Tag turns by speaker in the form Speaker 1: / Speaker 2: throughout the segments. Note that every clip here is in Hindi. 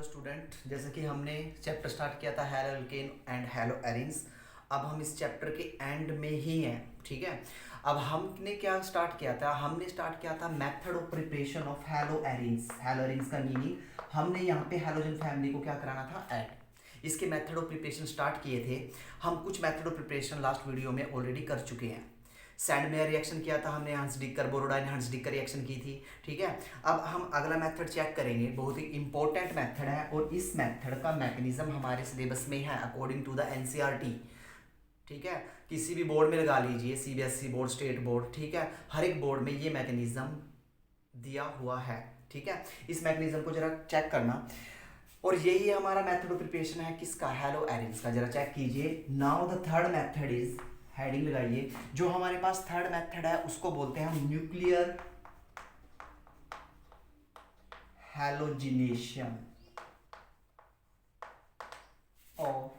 Speaker 1: स्टूडेंट, जैसे कि हमने चैप्टर स्टार्ट किया था hello alkene and hello arenes. अब हम इस चैप्टर के एंड में ही हैं, ठीक है। अब हमने क्या स्टार्ट किया था, हमने स्टार्ट किया था method of preparation of hello arenes. Hello arenes का मीनिंग हमने यहाँ पे हैलोजन फैमिली को क्या कराना था, ऐड। इसके मेथड ऑफ प्रिपरेशन स्टार्ट किए थे हम। कुछ method of preparation last video में ऑलरेडी कर चुके हैं। सैंडमेयर रिएक्शन किया था हमने, हंस डिकर बोरोडाइन हंस डिकर रिएक्शन की थी, ठीक है। अब हम अगला मेथड चेक करेंगे, बहुत ही इंपॉर्टेंट मेथड है और इस मेथड का मैकेनिज्म हमारे सिलेबस में है अकॉर्डिंग टू द एनसीईआरटी, ठीक है। किसी भी बोर्ड में लगा लीजिए, सीबीएसई बोर्ड, स्टेट बोर्ड, ठीक है, हर एक बोर्ड में ये मैकेनिज्म दिया हुआ है, ठीक है। इस मैकेनिज्म को जरा चेक करना। और यही हमारा मेथड ऑफ प्रिपरेशन है किसका, हैलो एरिन्स का। जरा चेक कीजिए। Now the third method is, heading लगाइए, जो हमारे पास थर्ड मेथड है उसको बोलते हैं हम न्यूक्लियर हैलोजिनेशन ऑफ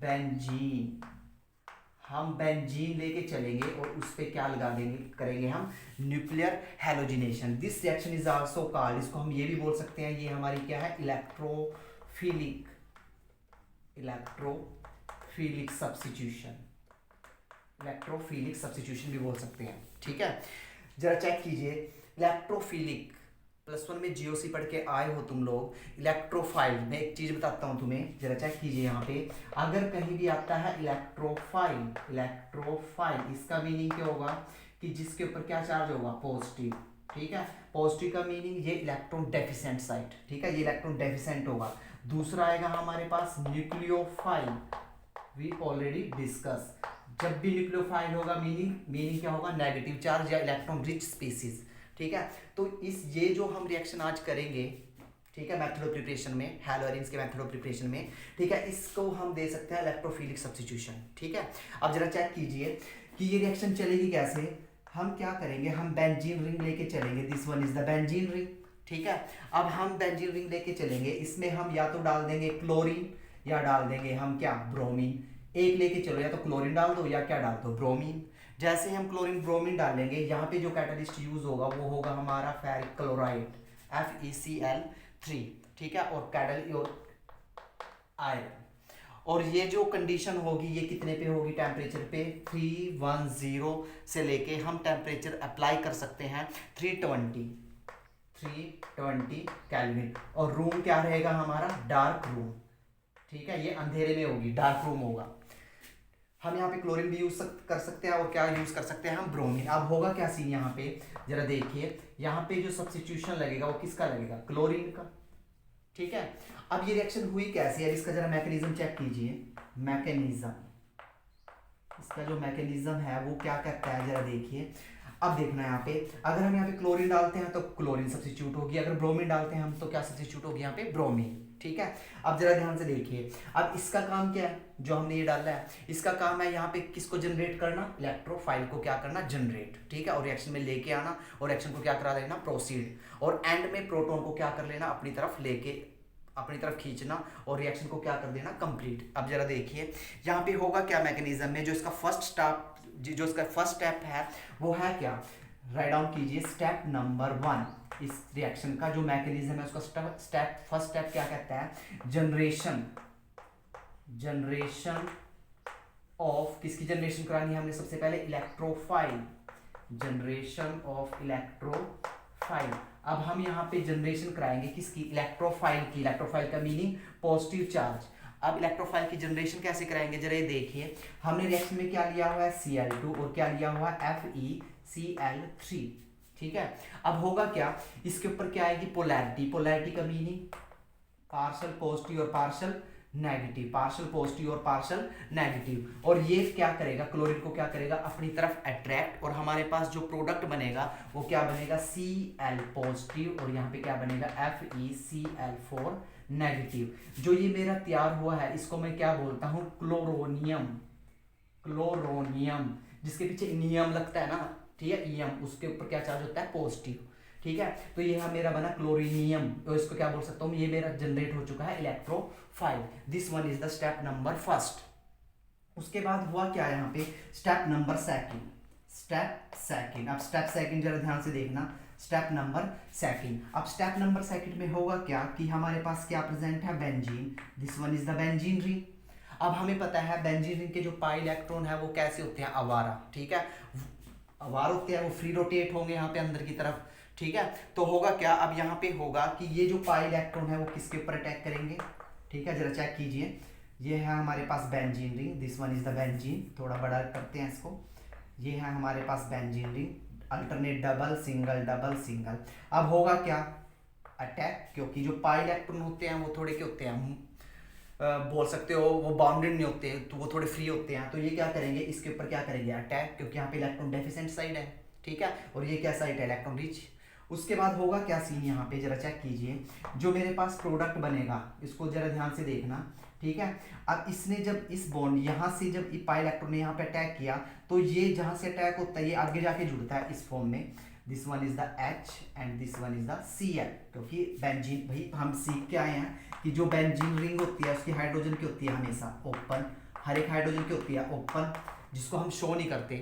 Speaker 1: बेंजीन। हम बेंजीन लेके चलेंगे और उस पे क्या लगा देंगे, करेंगे हम nuclear halogenation. This reaction is also called, इसको हम ये भी बोल सकते हैं, ये हमारी क्या है, इलेक्ट्रोफिलिक सब्स्टिट्यूशन। इलेक्ट्रोफिलिक सब्स्टिट्यूशन भी बोल सकते हैं, ठीक है। जरा चेक कीजिए, इलेक्ट्रोफिलिक +1 में जीओसी पढ़ के आए हो तुम लोग। इलेक्ट्रोफाइल, मैं एक चीज बताता हूं तुम्हें, जरा चेक कीजिए यहाँ पे। अगर कहीं भी आता है इलेक्ट्रोफाइल, इसका मीनिंग क्या होगा कि जिसके ऊपर क्या चार्ज होगा, पॉजिटिव, ठीक है। पॉजिटिव का मीनिंग ये इलेक्ट्रॉन डेफिशिएंट साइट, ठीक है, ये इलेक्ट्रॉन डेफिशिएंट होगा। दूसरा आएगा हमारे पास न्यूक्लियोफाइल, वी ऑलरेडी डिस्कस। जब भी न्यूक्लियोफाइल होगा मीनिंग क्या होगा, नेगेटिव चार्ज या इलेक्ट्रॉन रिच स्पीसीज, ठीक है। तो ये जो हम रिएक्शन आज करेंगे, ठीक है, मेथड ऑफ प्रिपरेशन में, हैलो एरिन्स के मेथड ऑफ प्रिपरेशन में, ठीक है, इसको हम दे सकते हैं इलेक्ट्रोफिलिक सब्स्टिट्यूशन, ठीक है। अब जरा चेक कीजिए कि ये रिएक्शन चलेगी कैसे। हम क्या करेंगे, हम बेंजीन रिंग लेके चलेंगे। This one is the benzene ring, ठीक है। अब हम बेंजीन रिंग लेके चलेंगे, इसमें हम या तो डाल देंगे क्लोरीन या डाल देंगे हम क्या, ब्रोमीन। एक लेके चलो, या तो क्लोरीन डाल दो या क्या डाल दो, ब्रोमीन। जैसे हम क्लोरीन ब्रोमीन डालेंगे, यहाँ पे जो कैटलिस्ट यूज होगा वो होगा हमारा फेरिक क्लोराइड, FeCl3, ठीक है, और कैटल और आयरन। और ये जो कंडीशन होगी ये कितने पे होगी, टेम्परेचर पे 310 से लेके हम टेम्परेचर अप्लाई कर सकते हैं 320 केल्विन। और रूम क्या रहेगा हमारा, डार्क रूम, ठीक है, ये अंधेरे में होगी, डार्क रूम होगा। हम यहाँ पे क्लोरीन भी यूज कर सकते हैं और क्या यूज कर सकते हैं हम, ब्रोमीन। अब होगा क्या सीन यहाँ पे, जरा देखिए, यहाँ पे जो सब्स्टिट्यूशन लगेगा वो किसका लगेगा, क्लोरीन का, ठीक है। अब ये रिएक्शन हुई कैसे है, इसका जरा मैकेनिज्म चेक कीजिए। मैकेनिज्म, इसका जो मैकेनिज्म है वो क्या करता है, जरा देखिए। अब देखना यहाँ पे, अगर हम यहाँ पे क्लोरीन डालते हैं तो क्लोरीन सब्स्टिट्यूट होगी, अगर ब्रोमीन डालते हैं हम तो क्या सब्स्टिट्यूट होगी यहाँ पे, ब्रोमीन, ठीक है। अब जरा ध्यान से देखिए, अब इसका काम क्या है, जो हमने ये डाला है, इसका काम है यहाँ पे किसको जनरेट करना, इलेक्ट्रोफाइल को क्या करना, जनरेट, ठीक है, और रिएक्शन में लेके आना और रिएक्शन को क्या करा देना, प्रोसीड। और एंड में प्रोटॉन को क्या कर लेना, अपनी तरफ लेके, अपनी तरफ खींचना और रिएक्शन को क्या कर देना, कंप्लीट। अब जरा देखिए यहाँ पे होगा क्या मैकेनिज्म में, जो इसका फर्स्ट स्टेप है वो है क्या, राइट डाउन कीजिए, स्टेप नंबर 1। इस रिएक्शन का जो मैकेनिज्म है उसका फर्स्ट स्टेप क्या कहता है, जनरेशन ऑफ, किसकी जनरेशन करानी है हमने, सबसे पहले इलेक्ट्रोफाइल, जनरेशन ऑफ इलेक्ट्रोफाइल। अब हम यहाँ पे जनरेशन कराएंगे किसकी, इलेक्ट्रोफाइल की। इलेक्ट्रोफाइल का मीनिंग पॉजिटिव चार्ज। अब इलेक्ट्रोफाइल की जनरेशन कैसे कराएंगे, जरा ये देखिए। हमने रिएक्शन में क्या लिया हुआ है, Cl2 और क्या लिया हुआ है, FeCl3, ठीक है। अब होगा क्या, इसके ऊपर क्या आएगी, पोलैरिटी। पोलैरिटी का मीनिंग पार्शियल पॉजिटिव और पार्शियल नेगेटिव, पार्शियल पॉजिटिव और पार्शियल नेगेटिव। और ये क्या करेगा, क्लोरीन को क्या करेगा, अपनी तरफ अट्रैक्ट, और हमारे पास जो प्रोडक्ट बनेगा वो क्या बनेगा, Cl पॉजिटिव, और यहाँ पे क्या बनेगा, FeCl4 नेगेटिव। जो ये मेरा तैयार हुआ है इसको मैं क्या बोलता हूँ, क्लोरोनियम, जिसके पीछे नियम लगता है ना, ठीक है, ईएम, उसके ऊपर क्या चार्ज होता है, पॉजिटिव, ठीक है। तो ये मेरा बना क्लोरीनियम, तो इसको क्या बोल सकता हूँ, ये मेरा जनरेट हो चुका है electrophile. This one is the step number first. उसके बाद हुआ क्या यहाँ पे, स्टेप नंबर सेकंड। अब स्टेप सेकंड जरा ध्यान से देखना। Step number second. अब स्टेप नंबर सेकंड में होगा क्या कि हमारे पास क्या प्रेजेंट है, benzene, this one is the benzene ring. अब हमें पता है बेंजीन रिंग के जो पाई इलेक्ट्रॉन है वो कैसे होते हैं, आवारा, ठीक है, आवार होते हैं, वो फ्री रोटेट होंगे यहाँ पे अंदर की तरफ, ठीक है। तो होगा क्या, अब यहाँ पे होगा कि ये जो पाई इलेक्ट्रॉन है वो किसके ऊपर अटैक करेंगे, ठीक है, जरा चेक कीजिए। ये है हमारे पास benzene ring, this one is the benzene, थोड़ा बड़ा करते हैं इसको। ये है हमारे पास benzene ring, alternate double single double single. अब होगा क्या, अटैक, क्योंकि जो पाई इलेक्ट्रॉन होते हैं वो थोड़े क्या होते हैं, बोल सकते हो वो बाउंडेड नहीं होते, तो वो थोड़े फ्री होते हैं। तो ये क्या करेंगे, इसके ऊपर क्या करेंगे, अटैक, क्योंकि यहाँ पे इलेक्ट्रॉन डेफिशिएंट साइड है, ठीक है, और ये क्या साइड है, इलेक्ट्रॉन रिच। उसके बाद होगा क्या सीन, यहाँ पे जरा चेक कीजिए, जो मेरे पास प्रोडक्ट बनेगा इसको जरा ध्यान से देखना, ठीक है। अब इसने जब इस बॉन्ड यहाँ से जब पाई इलेक्ट्रॉन ने यहाँ पे अटैक किया, तो ये जहाँ से अटैक होता है ये आगे जाके जुड़ता है इस फॉर्म में, this one is the H and this one is the Cl, क्योंकि बेंजीन, भाई हम सीख के आए हैं कि जो बेंजीन रिंग होती है उसकी हाइड्रोजन की होती है हमेशा ओपन, हर एक हाइड्रोजन की होती है ओपन, जिसको हम शो नहीं करते,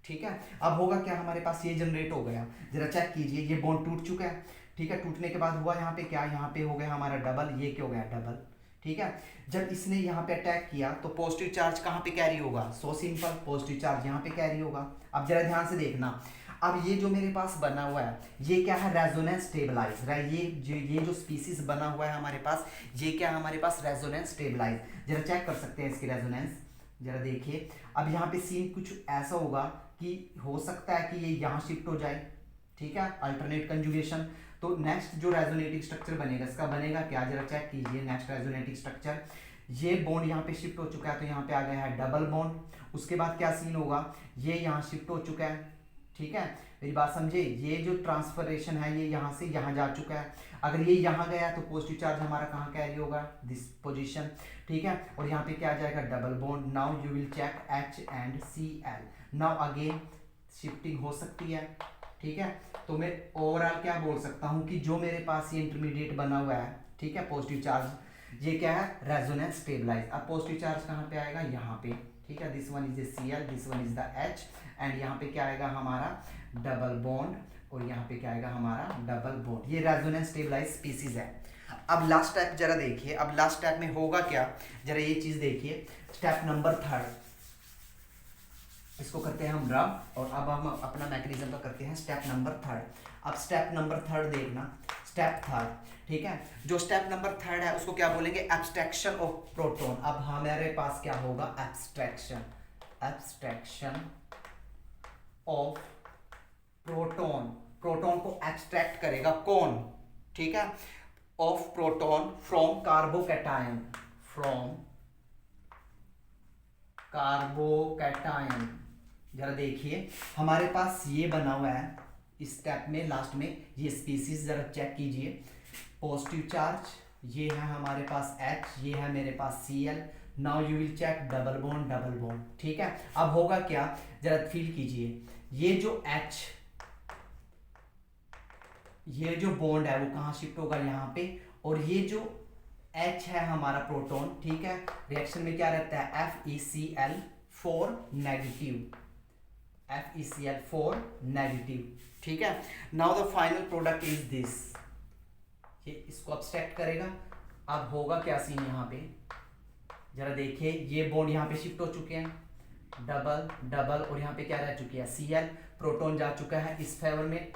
Speaker 1: ठीक है। अब होगा क्या, हमारे पास ये जनरेट हो गया, जरा चेक कीजिए, ये बॉन्ड टूट चुका है, ठीक है। टूटने के बाद हुआ यहाँ पे क्या, यहाँ पे हो गया हमारा डबल, ये क्या हो गया, डबल, ठीक है। जब इसने यहाँ पे अटैक किया तो पॉजिटिव चार्ज कहाँ पे कैरी होगा, सो सिंपल, पॉजिटिव चार्ज यहाँ पे कैरी होगा। अब जरा ध्यान से देखना, अब ये जो मेरे पास बना हुआ है ये क्या है, रेजोनेंस स्टेबलाइज, ये जो स्पीसीज बना हुआ है हमारे पास, ये क्या है हमारे पास, रेजोनेंस स्टेबलाइज। जरा चेक कर सकते हैं इसकी रेजोनेंस, जरा देखिए। अब यहाँ पे सीन कुछ ऐसा होगा कि हो सकता है कि ये यहाँ शिफ्ट हो जाए, ठीक है, अल्टरनेट कंजुगेशन। तो नेक्स्ट जो रेजोनेटिंग स्ट्रक्चर बनेगा, इसका बनेगा क्या, जरा चेक कीजिए, नेक्स्ट रेजोनेटिंग स्ट्रक्चर, ये बॉन्ड यहाँ पे शिफ्ट हो चुका है तो यहाँ पे आ गया है डबल बॉन्ड। उसके बाद क्या सीन होगा, ये यहाँ शिफ्ट हो चुका है, ठीक है, मेरी बात समझे, ये जो ट्रांसफरेशन है ये यहाँ से यहाँ जा चुका है। अगर ये यहाँ गया तो पॉजिटिव चार्ज हमारा कहाँ कैरी होगा, दिस पोजीशन, ठीक है, और यहाँ पे क्या आ जाएगा, double bond. Now you will check H and Cl, now again shifting हो सकती है, ठीक है। तो मैं ओवरऑल क्या बोल सकता हूँ कि जो मेरे पास ये इंटरमीडिएट बना हुआ है, ठीक है, पॉजिटिव चार्ज, ये क्या है, रेजोनेंस स्टेबलाइज। अब पॉजिटिव चार्ज कहाँ पे आएगा, यहाँ पे, ठीक है, this one is the Cl, this one is the H, and यहाँ पे क्या आएगा हमारा डबल बॉन्ड, और यहाँ पे क्या आएगा हमारा डबल बॉन्ड। ये रेजोनेंस स्टेबलाइज स्पीसीज है। अब लास्ट स्टेप जरा देखिए, अब लास्ट स्टेप में होगा क्या, जरा ये चीज देखिए, स्टेप नंबर थर्ड, इसको करते हैं हम रब, और अब हम अपना मैकेनिज्म का करते हैं स्टेप नंबर थर्ड। अब स्टेप नंबर थर्ड देखना, स्टेप थर्ड, ठीक है, जो स्टेप नंबर थर्ड है उसको क्या बोलेंगे, एब्स्ट्रैक्शन ऑफ प्रोटॉन। अब हमारे पास क्या होगा, abstraction, abstraction of proton, proton को एक्सट्रैक्ट करेगा कौन, ठीक है, of proton from carbocation, from carbocation. जरा देखिए हमारे पास ये बना हुआ है इस स्टेप में, लास्ट में ये स्पीसीज, जरा चेक कीजिए, पॉजिटिव चार्ज, ये है हमारे पास H, ये है मेरे पास Cl, now you will check double bond, ठीक है। अब होगा क्या, जरा फील कीजिए, ये जो H, ये जो बॉन्ड है वो कहाँ शिफ्ट होगा, यहाँ पे, और ये जो H है हमारा प्रोटॉन, ठीक है, रिएक्शन में क्या रहता है, FeCl4 नेगेटिव, FeCl4 नेगेटिव, ठीक है। Now the final product is this, ये इसको अब्स्ट्रैक्ट करेगा। अब होगा क्या सीन, यहाँ पे जरा देखिए, ये बॉन्ड यहाँ पे शिफ्ट हो चुके हैं, डबल डबल, और यहाँ पे क्या रह चुकी है, Cl, प्रोटॉन जा चुका है इस फेवर में,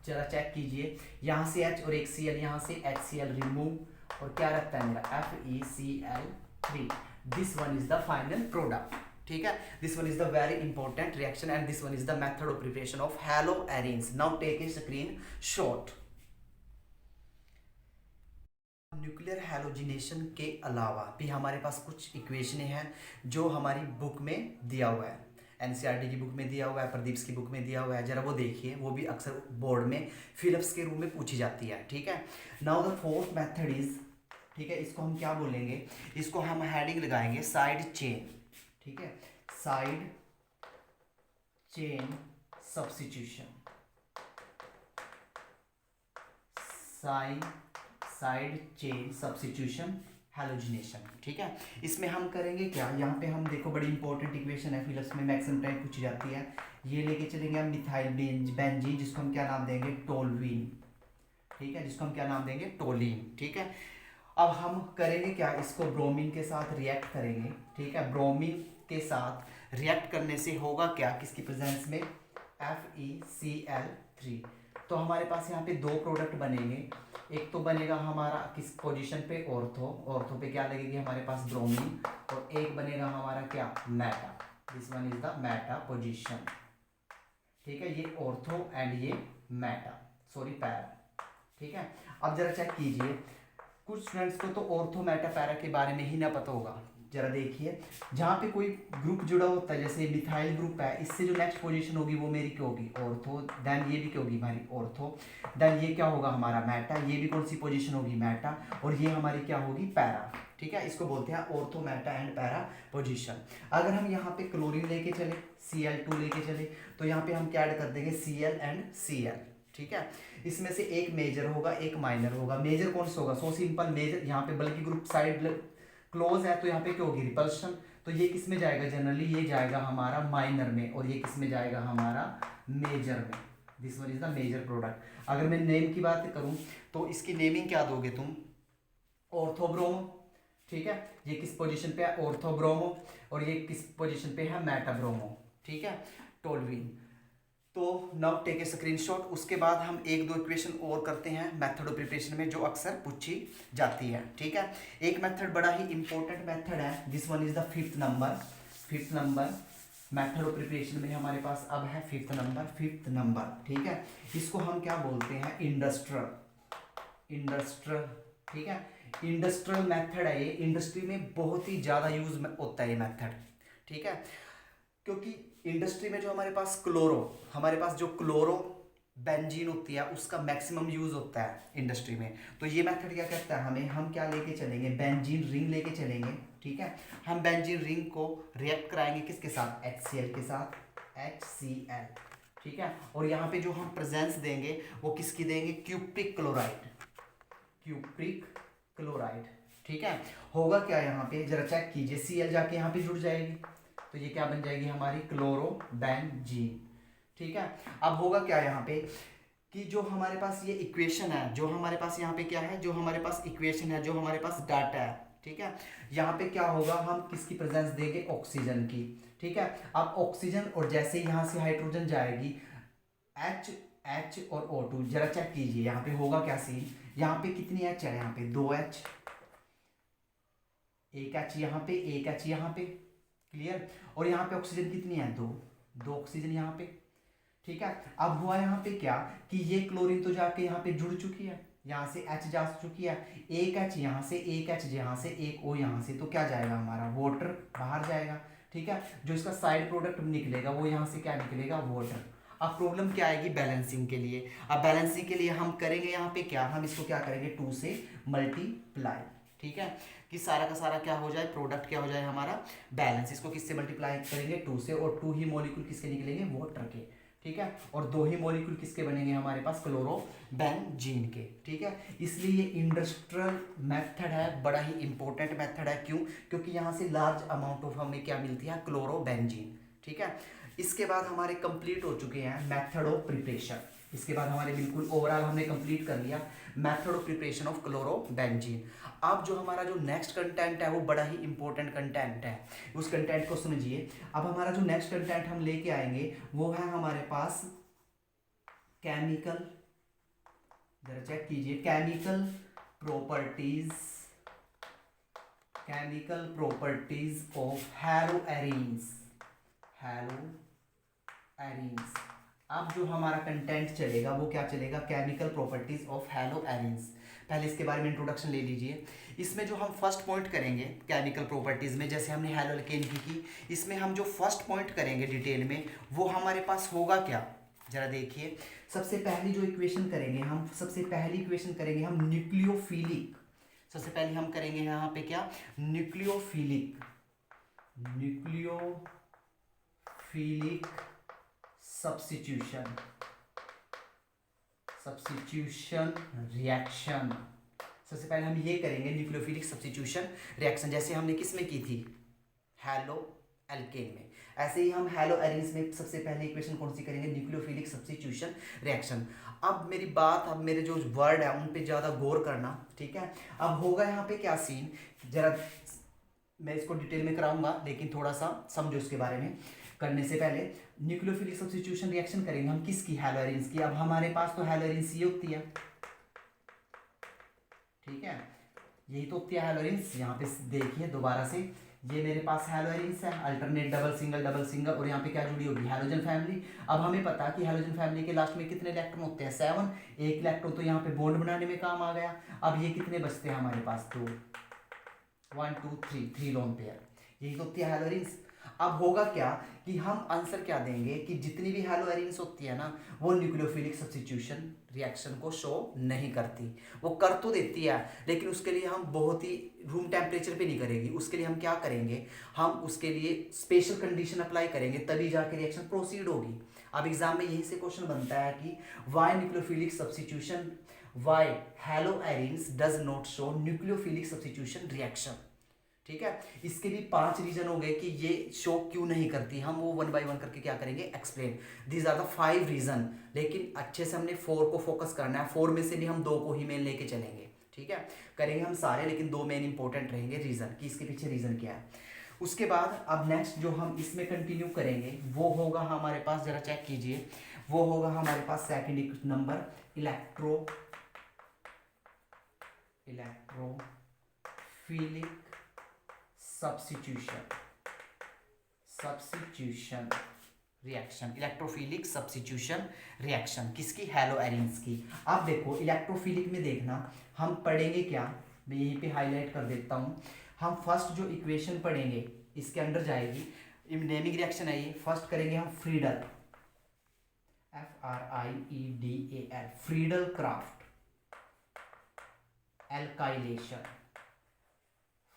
Speaker 1: जरा चेक कीजिए, यहाँ से H और एक Cl, यहाँ से HCl रिमूव, और क्या रहता है मेरा FeCl3, this one is the final product, ठीक है। This one is the very important reaction and this one is the method of preparation of halo arenes. Now take a screen shot. Nuclear halogenation के अलावा भी हमारे पास कुछ इक्वेशनें हैं जो हमारी बुक में दिया हुआ है, एनसीईआरटी की बुक में दिया हुआ है, प्रदीप्स की बुक में दिया हुआ है, जरा वो देखिए, वो भी अक्सर बोर्ड में फिलिप्स के रूप में पूछी जाती है, ठीक है। Now the fourth method is, ठीक है, इसको हम क्या बोलेंगे, इसको हम हेडिंग लगाएंगे साइड चेन, ठीक है, side chain substitution, side chain substitution halogenation, ठीक है। इसमें हम करेंगे क्या, यहाँ पे हम देखो बड़ी इंपॉर्टेंट इक्वेशन है, फिलिप्स में मैक्सिमम टाइम पूछी जाती है, ये लेके चलेंगे हम मिथाइल बेंजीन, जिसको हम क्या नाम देंगे, टोलवीन। ठीक है, जिसको हम क्या नाम देंगे, टोलीन। ठीक है, अब हम करेंगे क्या, इसको ब्रोमीन के साथ रिएक्ट करेंगे। ठीक है, ब्रोमीन के साथ रिएक्ट करने से होगा क्या, किसकी प्रेजेंस में, FeCl3। तो हमारे पास यहाँ पे दो प्रोडक्ट बनेंगे। एक तो बनेगा हमारा किस पोजीशन पे, ऑर्थो, ऑर्थो पे क्या लगेगी हमारे पास, ब्रोमीन। और एक बनेगा हमारा क्या, Meta, this one is the Meta position. ठीक है, ये ऑर्थो एंड ये मेटा, सॉरी पैरा। ठीक है, अब जरा चेक कीजिए, कुछ स्टूडेंट्स को तो ऑर्थो मेटा पैरा के बारे में ही ना पता होगा। जरा देखिए, जहाँ पे कोई ग्रुप जुड़ा होता है, जैसे मिथाइल ग्रुप है, इससे जो नेक्स्ट पोजीशन होगी वो मेरी क्या होगी, ऑर्थो। देन ये भी क्या होगी हमारी, ऑर्थो। देन ये क्या होगा हमारा, मेटा। ये भी कौन सी पोजीशन होगी, मेटा। और ये हमारी क्या होगी, पैरा। ठीक है, इसको बोलते हैं ortho Meta and para position. अगर हम यहाँ पे क्लोरीन लेके चले, Cl2 लेके चले, तो यहाँ पे हम क्या ऐड कर देंगे, Cl एंड Cl। ठीक है, इसमें से एक मेजर होगा, एक माइनर होगा। मेजर कौन सा होगा, सो सिंपल, मेजर यहाँ पे बल्कि ग्रुप साइड क्लोज है, तो यहाँ पे क्या होगी, रिपल्शन। तो ये किस में जाएगा, जनरली ये जाएगा हमारा माइनर में, और ये किस में जाएगा हमारा मेजर में। This one is the major product. अगर मैं नेम की बात करूं तो इसकी नेमिंग क्या दोगे तुम, ऑर्थोब्रोमो। ठीक है, ये किस पोजीशन पे है, ऑर्थोब्रोमो। और ये किस पोजीशन पे है, मेटाब्रोमो। ठीक है, टोलवीन। तो नाउ टेक ए स्क्रीनशॉट। उसके बाद हम एक दो इक्वेशन और करते हैं मेथड ऑफ प्रिपरेशन में, जो अक्सर पूछी जाती है। ठीक है, एक मेथड बड़ा ही इंपॉर्टेंट मेथड है, this one is the fifth number method of preparation में हमारे पास अब है फिफ्थ नंबर। ठीक है, इसको हम क्या बोलते हैं, इंडस्ट्रियल। ठीक है, इंडस्ट्रियल मेथड है ये, इंडस्ट्री में बहुत ही ज़्यादा यूज होता है ये मेथड। ठीक है, क्योंकि इंडस्ट्री में जो हमारे पास जो क्लोरो बेंजीन होती है, उसका मैक्सिमम यूज होता है इंडस्ट्री में। तो ये मेथड क्या करता है, हम क्या लेके चलेंगे, बेंजीन रिंग लेके चलेंगे। ठीक है, हम बेंजीन रिंग को रिएक्ट कराएंगे किसके साथ, HCl के साथ, HCl। ठीक है, और यहाँ पे जो हम प्रेजेंस देंगे वो किसकी देंगे, क्यूप्रिक क्लोराइड। ठीक है, होगा क्या यहाँ पे, जरा चेक कीजिए, Cl जाके यहाँ पे जुड़ जाएगी, तो ये क्या बन जाएगी हमारी, क्लोरोबेंजीन। ठीक है, अब होगा क्या यहाँ पे कि जो हमारे पास ये इक्वेशन है, जो हमारे पास यहाँ पे क्या है, जो हमारे पास इक्वेशन है, जो हमारे पास डाटा है। ठीक है, यहाँ पे क्या होगा, हम किसकी प्रेजेंस देंगे, ऑक्सीजन की। ठीक है, अब ऑक्सीजन, और जैसे यहाँ से हाइड्रोजन जाएगी, H और O2, जरा चेक कीजिए यहाँ पे होगा क्या सीन, यहाँ पे कितनी H है, यहाँ पे 2H, एक H यहाँ पे, एक H यहाँ पे, क्लियर। और यहाँ पे ऑक्सीजन कितनी है, दो ऑक्सीजन यहाँ पे। ठीक है, अब हुआ यहाँ पे क्या कि ये क्लोरीन तो जाके यहाँ पे जुड़ चुकी है, यहाँ से H जा चुकी है, एक H यहाँ से, एक H यहाँ से, एक O यहाँ से, तो क्या जाएगा हमारा, वाटर बाहर जाएगा। ठीक है, जो इसका साइड प्रोडक्ट निकलेगा वो यहाँ से क्या निकलेगा, वाटर। अब प्रॉब्लम क्या आएगी, बैलेंसिंग के लिए। अब बैलेंसिंग के लिए हम करेंगे यहाँ पे क्या, हम इसको क्या करेंगे, 2 से मल्टीप्लाई। ठीक है, कि सारा का सारा क्या हो जाए, प्रोडक्ट क्या हो जाए हमारा, बैलेंस। इसको किससे मल्टीप्लाई करेंगे, 2 से, और 2 ही मॉलिक्यूल किसके निकलेंगे, वाटर के। ठीक है, और 2 ही मॉलिक्यूल किसके बनेंगे हमारे पास, क्लोरोबेंजीन के। ठीक है, इसलिए ये इंडस्ट्रियल मेथड है, बड़ा ही इंपॉर्टेंट मेथड है। क्यों, क्योंकि यहाँ से लार्ज अमाउंट ऑफ हमें क्या मिलती है, क्लोरोबेंजीन। ठीक है, इसके बाद हमारे कंप्लीट हो चुके हैं मेथड ऑफ प्रिपरेशन। इसके बाद हमारे बिल्कुल ओवरऑल हमने कंप्लीट कर लिया method of preparation of chlorobenzene. अब जो हमारा जो नेक्स्ट कंटेंट है वो बड़ा ही इंपॉर्टेंट कंटेंट है, उस कंटेंट को समझिए। अब हमारा जो नेक्स्ट कंटेंट हम लेके आएंगे वो है हमारे पास केमिकल, जरा चेक कीजिए, केमिकल प्रॉपर्टीज ऑफ हैलोएरीन्स। अब जो हमारा कंटेंट चलेगा वो क्या चलेगा, केमिकल प्रॉपर्टीज ऑफ हैलोएरीन्स। पहले इसके बारे में इंट्रोडक्शन ले लीजिए। इसमें जो हम फर्स्ट पॉइंट करेंगे केमिकल प्रॉपर्टीज में, जैसे हमने हैलोअल्केन की, इसमें हम जो फर्स्ट पॉइंट करेंगे डिटेल में वो हमारे पास होगा क्या, जरा देखिए। सबसे पहली इक्वेशन करेंगे हम न्यूक्लियोफिलिक। सबसे पहले हम करेंगे यहाँ पे क्या, न्यूक्लियोफिलिक सब्स्टिट्यूशन रिएक्शन। सबसे पहले हम ये करेंगे न्यूक्लियोफिलिक सब्स्टिट्यूशन रिएक्शन, जैसे हमने किस में की थी, हैलो एल्केन में। ऐसे ही हम हैलो एरिन्स में सबसे पहले इक्वेशन कौन सी करेंगे, न्यूक्लियोफिलिक सब्स्टिट्यूशन रिएक्शन। अब मेरी बात, अब मेरे जो वर्ड है उन पे ज़्यादा गौर करना, ठीक है। अब होगा यहाँ पे क्या सीन, जरा मैं इसको डिटेल में कराऊंगा, लेकिन थोड़ा सा समझो इसके बारे में। करने से पहले न्यूक्लियोफिलिक सब्स्टिट्यूशन रिएक्शन करेंगे हम किसकी, हैलो एरिन्स की। अब हमारे पास तो हैलो एरिन्स ये होती है, ठीक है, यही तो होती है हैलो एरिन्स। यहाँ पे देखिए दोबारा से, ये मेरे पास हैलो एरिन्स है, अल्टरनेट डबल सिंगल, और यहाँ पे क्या जुड़ी होगी, हैलोजन फैमिली। अब हमें पता है कि हैलोजन फैमिली के लास्ट में कितने इलेक्ट्रॉन होते हैं, 7। एक इलेक्ट्रॉन तो यहाँ पे बॉन्ड बनाने में काम आ गया। अब ये कितने बचते हैं हमारे पास, 2, 1 2 3 लोन पेयर, यही तो होती है हैलो एरिन्स। अब होगा क्या कि हम आंसर क्या देंगे कि जितनी भी हैलो एरिन्स होती है ना, वो न्यूक्लियोफिलिक सब्स्टिट्यूशन रिएक्शन को शो नहीं करती। वो कर तो देती है, लेकिन उसके लिए हम बहुत ही रूम टेम्परेचर पे नहीं करेगी। उसके लिए हम क्या करेंगे, हम उसके लिए स्पेशल कंडीशन अप्लाई करेंगे, तभी जाके रिएक्शन प्रोसीड होगी। अब एग्जाम में यही से क्वेश्चन बनता है कि why nucleophilic substitution, why halo arenes does not show nucleophilic substitution reaction, ठीक है। इसके भी 5 रीजन हो गए कि ये शो क्यों नहीं करती। हम वो 1 बाय 1 करके क्या करेंगे, explain. These are the 5 reason, लेकिन अच्छे से हमने 4 को फोकस करना है। 4 में से भी हम 2 को ही मेन लेके चलेंगे, ठीक है। करेंगे हम सारे, लेकिन 2 मेन इंपॉर्टेंट रहेंगे रीजन, कि इसके पीछे रीजन क्या है। उसके बाद अब नेक्स्ट जो हम इसमें कंटिन्यू करेंगे वो होगा हमारे पास, जरा चेक कीजिए, वो होगा हमारे पास second number, electrophilic substitution reaction, electrophilic substitution reaction किसकी, हैलो एरिन्स की। अब देखो इलेक्ट्रोफिलिक में देखना हम पढ़ेंगे क्या, मैं यहीं पे हाईलाइट कर देता हूँ। हम फर्स्ट जो इक्वेशन पढ़ेंगे इसके अंदर जाएगी, नेमिंग रिएक्शन है ये। फर्स्ट करेंगे हम Friedel, FRIEDAL, Friedel craft alkylation.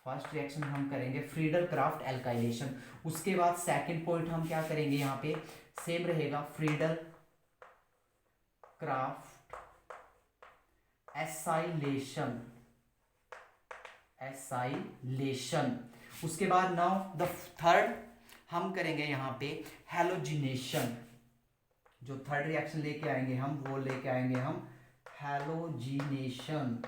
Speaker 1: First reaction हम करेंगे फ्रीडल क्राफ्ट एल्काइलेशन। उसके बाद सेकंड पॉइंट हम क्या करेंगे, यहाँ पे सेम रहेगा, फ्रीडल क्राफ्ट एसाइलेशन। उसके बाद नाउ द थर्ड हम करेंगे यहाँ पे हैलोजिनेशन। जो थर्ड रिएक्शन लेके आएंगे हम, वो लेके आएंगे हम हैलोजिनेशन।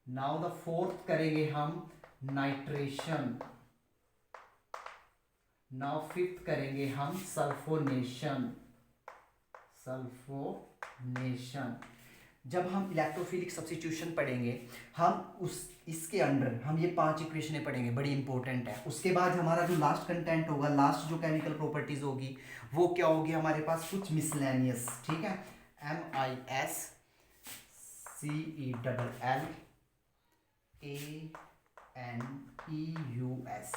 Speaker 1: नाउ द फोर्थ करेंगे हम नाइट्रेशन। नाउ फिफ्थ करेंगे हम सल्फोनेशन। जब हम इलेक्ट्रोफिलिक सब्स्टिट्यूशन पढ़ेंगे, हम इसके अंडर हम ये 5 इक्वेशनें पढ़ेंगे, बड़ी इंपॉर्टेंट है। उसके बाद हमारा जो लास्ट कंटेंट होगा, लास्ट जो केमिकल प्रॉपर्टीज होगी, वो क्या होगी हमारे पास, कुछ मिसलेनियस, ठीक है, MISCELLANEUS,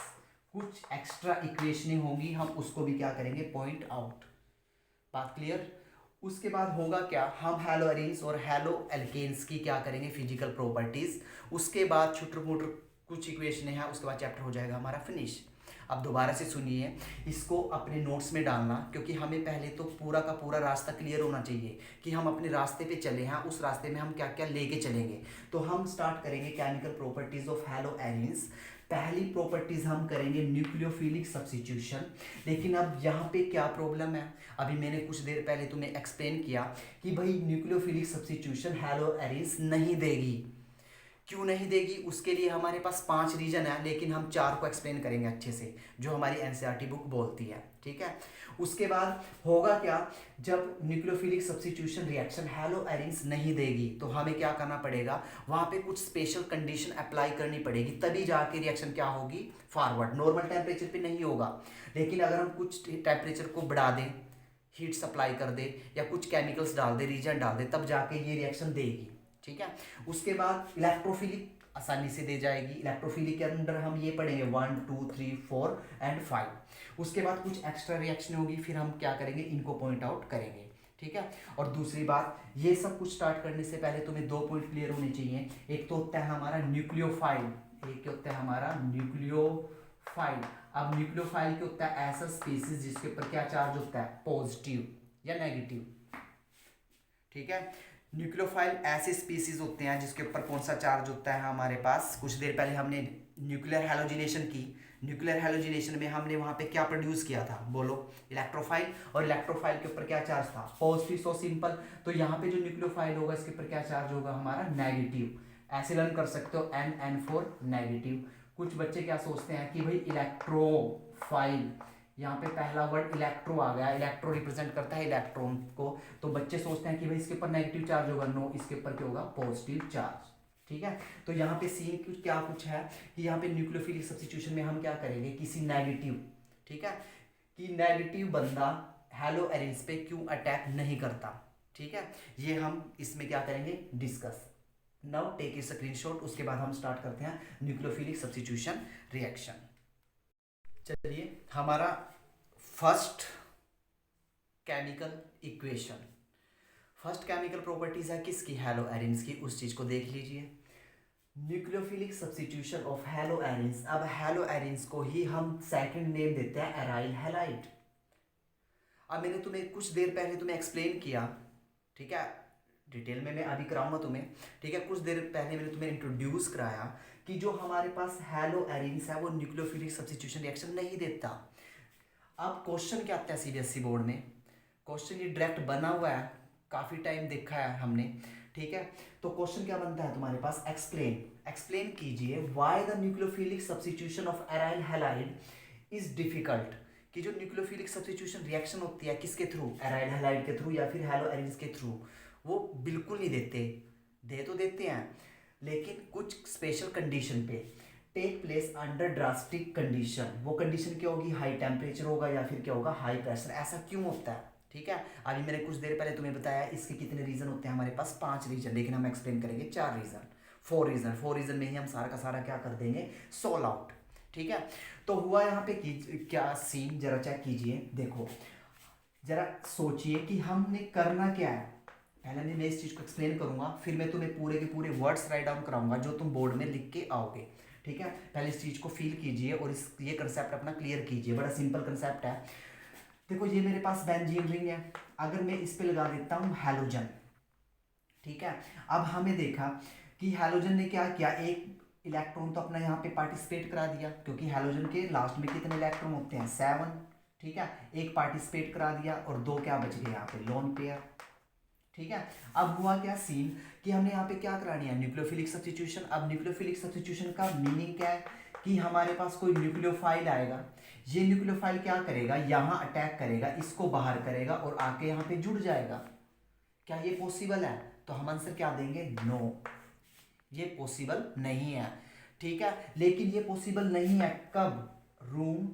Speaker 1: कुछ एक्स्ट्रा इक्वेशनें होंगी, हम उसको भी क्या करेंगे, पॉइंट आउट। बात क्लियर। उसके बाद होगा क्या, हम हैलो एरिन्स और हैलो एल्केन्स की क्या करेंगे, फिजिकल प्रॉपर्टीज। उसके बाद छुटर मुटर कुछ इक्वेशनें हैं, उसके बाद चैप्टर हो जाएगा हमारा फिनिश। अब दोबारा से सुनिए, इसको अपने नोट्स में डालना, क्योंकि हमें पहले तो पूरा का पूरा रास्ता क्लियर होना चाहिए कि हम अपने रास्ते पे चले हैं, उस रास्ते में हम क्या क्या लेके चलेंगे। तो हम स्टार्ट करेंगे chemical properties of hello arenes. पहली प्रॉपर्टीज हम करेंगे न्यूक्लियोफिलिक सब्स्टिट्यूशन। लेकिन अब यहाँ पे क्या प्रॉब्लम है, अभी मैंने कुछ देर पहले तुम्हें एक्सप्लेन किया कि भाई न्यूक्लियोफिलिक सब्स्टिट्यूशन हैलो एरिन्स नहीं देगी। क्यों नहीं देगी, उसके लिए हमारे पास 5 रीजन है, लेकिन हम 4 को एक्सप्लेन करेंगे अच्छे से, जो हमारी एनसीईआरटी बुक बोलती है, ठीक है। उसके बाद होगा क्या, जब nucleophilic substitution reaction hello arenes नहीं देगी, तो हमें क्या करना पड़ेगा, वहाँ पे कुछ स्पेशल कंडीशन अप्लाई करनी पड़ेगी, तभी जाके रिएक्शन क्या होगी, फॉरवर्ड। नॉर्मल टेम्परेचर पे नहीं होगा, लेकिन अगर हम कुछ टेम्परेचर को बढ़ा दें, हीट सप्लाई कर दे, या कुछ केमिकल्स डाल दे, रीजन डाल दे, तब जाके ये रिएक्शन देगी, ठीक है। उसके बाद इलेक्ट्रोफिलिक आसानी से दे जाएगी। इलेक्ट्रोफिलिक के अंदर हम ये पढ़ेंगे 1 2 3 4 एंड 5। उसके बाद कुछ एक्स्ट्रा रिएक्शन होगी, फिर हम क्या करेंगे, इनको पॉइंट आउट करेंगे, ठीक है। और दूसरी बात, ये सब कुछ स्टार्ट करने से पहले तुम्हें 2 पॉइंट क्लियर होने चाहिए। एक तो होता है हमारा न्यूक्लियोफाइल, एक होता है हमारा न्यूक्लियोफाइल। अब न्यूक्लियोफाइल क्या होता है, ऐसा स्पीसीज जिसके ऊपर क्या चार्ज होता है, पॉजिटिव या नेगेटिव, ठीक है। न्यूक्लियोफाइल ऐसे स्पीसीज होते हैं जिसके ऊपर कौन सा चार्ज होता है हमारे पास। कुछ देर पहले हमने न्यूक्लियर हैलोजिनेशन की। न्यूक्लियर हैलोजिनेशन में हमने वहां पे क्या प्रोड्यूस किया था, बोलो, इलेक्ट्रोफाइल। और इलेक्ट्रोफाइल के ऊपर क्या चार्ज था, पॉजिटिव। So simple. तो यहाँ पे जो न्यूक्लियोफाइल होगा इसके ऊपर क्या चार्ज होगा हमारा, नेगेटिव। ऐसे लर्न कर सकते हो, NN4 नेगेटिव। कुछ बच्चे क्या सोचते हैं कि भाई इलेक्ट्रोफाइल, यहाँ पे पहला वर्ड इलेक्ट्रो आ गया, इलेक्ट्रो रिप्रेजेंट करता है इलेक्ट्रॉन को, तो बच्चे सोचते हैं कि भाई इसके ऊपर नेगेटिव चार्ज होगा। नो, इसके ऊपर क्या होगा, पॉजिटिव चार्ज। ठीक है। तो यहाँ पे सीन कुछ क्या कुछ है कि यहाँ पे न्यूक्लियोफिलिक सब्स्टिट्यूशन में हम क्या करेंगे, किसी नेगेटिव, ठीक है, कि नेगेटिव बंदा हेलो एरिन्स पे क्यों अटैक नहीं करता। ठीक है, ये हम इसमें क्या करेंगे, discuss. Now take a screenshot, उसके बाद हम स्टार्ट करते हैं न्यूक्लियोफिलिक सब्स्टिट्यूशन रिएक्शन। चलिए, हमारा first chemical equation, first chemical properties है किसकी, हेलो एरिन्स की। उस चीज को देख लीजिए, nucleophilic substitution of hello arenes. अब हेलो एरिन्स को ही हम सेकंड नेम देते हैं एराइल हैलाइड। अब मैंने तुम्हें कुछ देर पहले तुम्हें एक्सप्लेन किया, ठीक है, डिटेल में मैं अभी कराऊंगा तुम्हें, ठीक है। कुछ देर पहले मैंने तुम्हें इंट्रोड्यूस कराया कि जो हमारे पास हेलो एरिन्स है वो न्यूक्लियोफिलिक सब्स्टिट्यूशन रिएक्शन नहीं देता। अब क्वेश्चन क्या आता है सीबीएसई बोर्ड में, क्वेश्चन ये डायरेक्ट बना हुआ है, काफ़ी टाइम देखा है हमने, ठीक है। तो क्वेश्चन क्या बनता है तुम्हारे पास, एक्सप्लेन, एक्सप्लेन कीजिए why the nucleophilic substitution of aryl halide is difficult. कि जो न्यूक्लियोफिलिक सब्स्टिट्यूशन रिएक्शन होती है किसके थ्रू, एराइल हैलाइड के थ्रू या फिर हेलो एरिन्स के थ्रू, वो बिल्कुल नहीं देते। दे तो देते हैं लेकिन कुछ स्पेशल कंडीशन पे, take place under drastic condition. वो कंडीशन क्या होगी, हाई टेम्परेचर होगा या फिर क्या होगा, हाई प्रेशर। ऐसा क्यों होता है, ठीक है। अभी मैंने कुछ देर पहले तुम्हें बताया इसके कितने रीजन होते हैं हमारे पास, 5 रीजन, लेकिन हम एक्सप्लेन करेंगे 4 रीजन, 4 रीजन। 4 रीजन में ही हम सारा का सारा क्या कर देंगे, सोल्व आउट। ठीक है, तो हुआ यहाँ पे क्या सीन, जरा चेक कीजिए। देखो जरा सोचिए कि हमने करना क्या है। पहले मैं इस चीज को एक्सप्लेन करूंगा, फिर मैं तुम्हें पूरे के पूरे वर्ड्स राइट डाउन कराऊंगा जो तुम बोर्ड में लिख के आओगे। ठीक है, पहले इस चीज को फील कीजिए और इस ये कंसेप्ट अपना क्लियर कीजिए। बड़ा सिंपल कंसेप्ट है। देखो ये मेरे पास बेंजीन रिंग है, अगर मैं इस पे लगा देता हूं हैलोजन, ठीक है। अब हमें देखा कि हैलोजन ने क्या किया, एक इलेक्ट्रॉन तो अपना यहाँ पे पार्टिसिपेट करा दिया, क्योंकि हैलोजन के लास्ट में कितने इलेक्ट्रॉन होते हैं, 7, ठीक है। एक पार्टिसिपेट करा दिया और 2 क्या बच गए यहाँ पे, लोन पेयर। ठीक है, अब हुआ क्या सीन कि हमने यहाँ पे क्या करानी है, न्यूक्लियोफिलिक सब्स्टिट्यूशन। अब न्यूक्लियोफिलिक सब्स्टिट्यूशन का मीनिंग क्या है कि हमारे पास कोई न्यूक्लियोफाइल आएगा, ये न्यूक्लियोफाइल क्या करेगा, यहाँ अटैक करेगा, इसको बाहर करेगा और आके यहाँ पे जुड़ जाएगा। क्या ये पॉसिबल है, तो हम आंसर क्या देंगे, नो, ये पॉसिबल नहीं है। ठीक है, लेकिन ये पॉसिबल नहीं है कब, रूम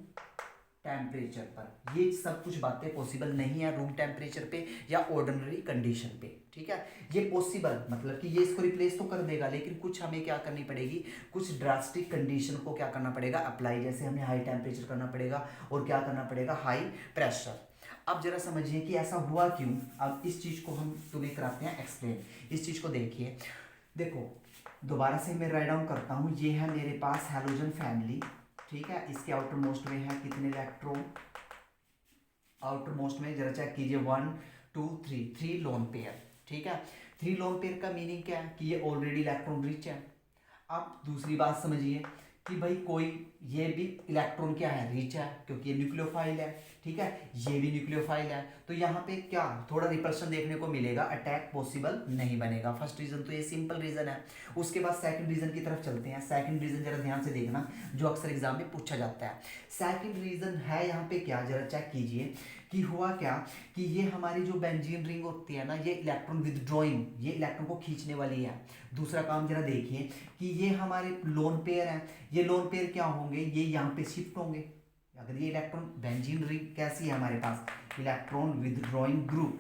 Speaker 1: टेम्परेचर पर। ये सब कुछ बातें पॉसिबल नहीं है रूम टेम्परेचर पे या ऑर्डिनरी कंडीशन पे। ठीक है, ये पॉसिबल मतलब कि ये इसको रिप्लेस तो कर देगा, लेकिन कुछ हमें क्या करनी पड़ेगी, कुछ ड्रास्टिक कंडीशन को क्या करना पड़ेगा, अप्लाई। जैसे हमें हाई टेम्परेचर करना पड़ेगा और क्या करना पड़ेगा, हाई प्रेशर। अब जरा समझिए कि ऐसा हुआ क्यों। अब इस चीज को हम तुम्हें कराते हैं एक्सप्लेन। इस चीज को देखिए, देखो दोबारा से मैं राइट डाउन करता हूँ। ये है मेरे पास हैलोजन फैमिली, ठीक है। इसके आउटर मोस्ट में है कितने इलेक्ट्रॉन, आउटर मोस्ट में जरा चेक कीजिए, 1 2 3 लोन पेयर। ठीक है, 3 लोन पेयर का मीनिंग क्या है कि ये ऑलरेडी इलेक्ट्रॉन रिच है। अब दूसरी बात समझिए कि भाई कोई ये भी इलेक्ट्रॉन क्या है, रिच है, क्योंकि ये न्यूक्लियोफाइल है। ठीक है, ये भी न्यूक्लियोफाइल है, तो यहाँ पे क्या थोड़ा रिपल्शन देखने को मिलेगा, अटैक पॉसिबल नहीं बनेगा। फर्स्ट रीजन तो ये सिंपल रीजन है। उसके बाद सेकंड रीजन की तरफ चलते हैं। सेकंड रीजन जरा ध्यान से देखना, जो अक्सर एग्जाम में पूछा जाता है। सेकंड रीजन है यहाँ पे क्या, जरा चेक कीजिए कि हुआ क्या कि ये हमारी जो बेंजीन रिंग होती है ना, ये इलेक्ट्रॉन विदड्रॉइंग, ये इलेक्ट्रॉन को खींचने वाली है। दूसरा काम जरा देखिए कि ये हमारे लोन पेयर हैं, ये लोन पेयर क्या होंगे, ये यहाँ पे शिफ्ट होंगे। अगर ये इलेक्ट्रॉन, बेंजीन रिंग कैसी है हमारे पास, इलेक्ट्रॉन विदड्रॉइंग ग्रुप,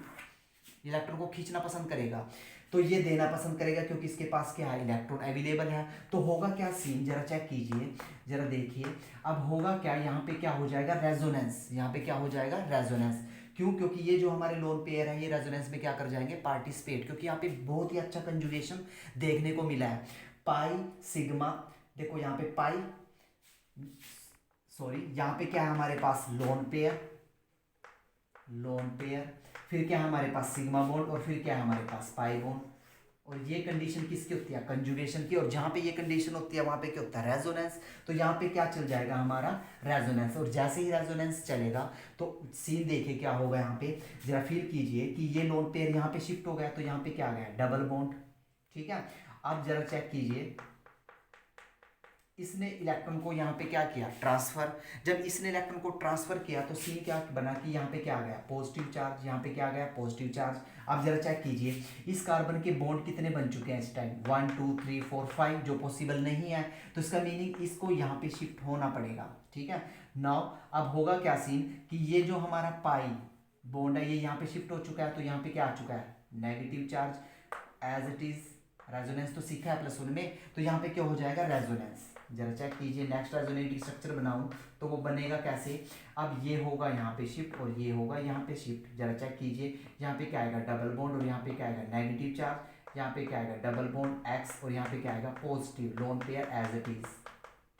Speaker 1: इलेक्ट्रॉन को खींचना पसंद करेगा, तो ये देना पसंद करेगा क्योंकि इसके पास क्या है, इलेक्ट्रॉन अवेलेबल है। तो होगा क्या सीन, जरा चेक कीजिए, जरा देखिए। अब होगा क्या, यहाँ पे क्या हो जाएगा, रेजोनेंस। यहाँ पे क्या हो जाएगा, रेजोनेंस। क्यों, क्योंकि ये जो हमारे लोन पेयर है ये रेजोनेंस में क्या कर जाएंगे, पार्टिसिपेट। क्योंकि यहाँ पे बहुत ही अच्छा कंजुगेशन देखने को मिला है, पाई सिग्मा। देखो यहाँ पे पाई, सॉरी यहाँ पे क्या है हमारे पास, लोन पेयर, लोन पेयर फिर क्या है हमारे पास सिग्मा बॉन्ड, और फिर क्या है हमारे पास पाई बॉन्ड। और ये कंडीशन किसकी होती है, कंजुगेशन की। और जहाँ पे ये कंडीशन होती है वहाँ पे क्या होता है, रेजोनेंस। तो यहाँ पे क्या चल जाएगा हमारा, रेजोनेंस। और जैसे ही रेजोनेंस चलेगा तो सीन देखिए क्या होगा यहाँ पे, जरा फील कीजिए कि ये लोन पेयर यहाँ पे शिफ्ट हो गया, तो यहाँ पे क्या आ गया, डबल बॉन्ड। ठीक है, अब जरा चेक कीजिए, इसने इलेक्ट्रॉन को यहाँ पे क्या किया, ट्रांसफर। जब इसने इलेक्ट्रॉन को ट्रांसफर किया तो सीन क्या बना कि यहाँ पे क्या आ गया, पॉजिटिव चार्ज, यहाँ पे क्या आ गया, पॉजिटिव चार्ज। अब जरा चेक कीजिए इस कार्बन के बॉन्ड कितने बन चुके हैं इस टाइम, 1 2 3 4 5, जो पॉसिबल नहीं है। तो इसका मीनिंग इसको यहाँ पे शिफ्ट होना पड़ेगा। ठीक है, नाउ अब होगा क्या सीन कि ये जो हमारा पाई बॉन्ड है ये यहाँ पे शिफ्ट हो चुका है, तो यहाँ पे क्या आ चुका है, negative charge as it is. Resonance तो सीखा है +1 में, तो यहाँ पे क्या हो जाएगा, रेजोनेंस। जरा चेक कीजिए, नेक्स्ट रेजोनेटिंग स्ट्रक्चर बनाऊं तो वो बनेगा कैसे, अब ये होगा यहाँ पे शिफ्ट और ये होगा यहाँ पे शिफ्ट। जरा चेक कीजिए, यहाँ पे क्या आएगा, डबल बॉन्ड, और यहाँ पे क्या आएगा, नेगेटिव चार्ज। यहाँ पे क्या आएगा, डबल बॉन्ड एक्स, और यहाँ पे क्या आएगा, positive lone pair as it is.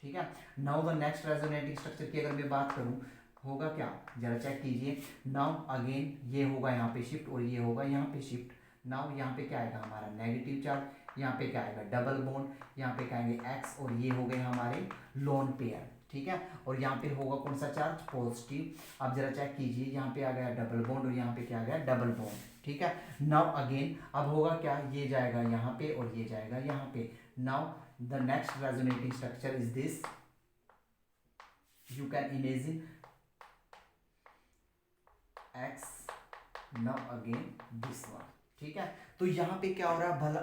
Speaker 1: ठीक है, now the next resonating structure की अगर मैं बात करूँ होगा क्या, जरा चेक कीजिए। नाउ अगेन ये होगा यहाँ पे शिफ्ट और ये होगा यहाँ पे शिफ्ट। नाउ यहाँ पे क्या आएगा हमारा नेगेटिव चार्ज, यहाँ पे क्या आएगा डबल बॉन्ड, यहाँ पे क्या आएंगे एक्स, और ये हो गए हमारे लोन पेयर। ठीक है, और यहाँ पे होगा कौन सा चार्ज, पॉजिटिव। अब जरा चेक कीजिए, यहाँ पे आ गया डबल बॉन्ड और यहाँ पे क्या आ गया, डबल बॉन्ड। ठीक है, नाउ अगेन अब होगा क्या, ये जाएगा यहाँ पे और ये जाएगा यहाँ पे। Now the next resonating structure is this, you can imagine x, now again this one. ठीक है, तो यहाँ पे क्या हो रहा है, भला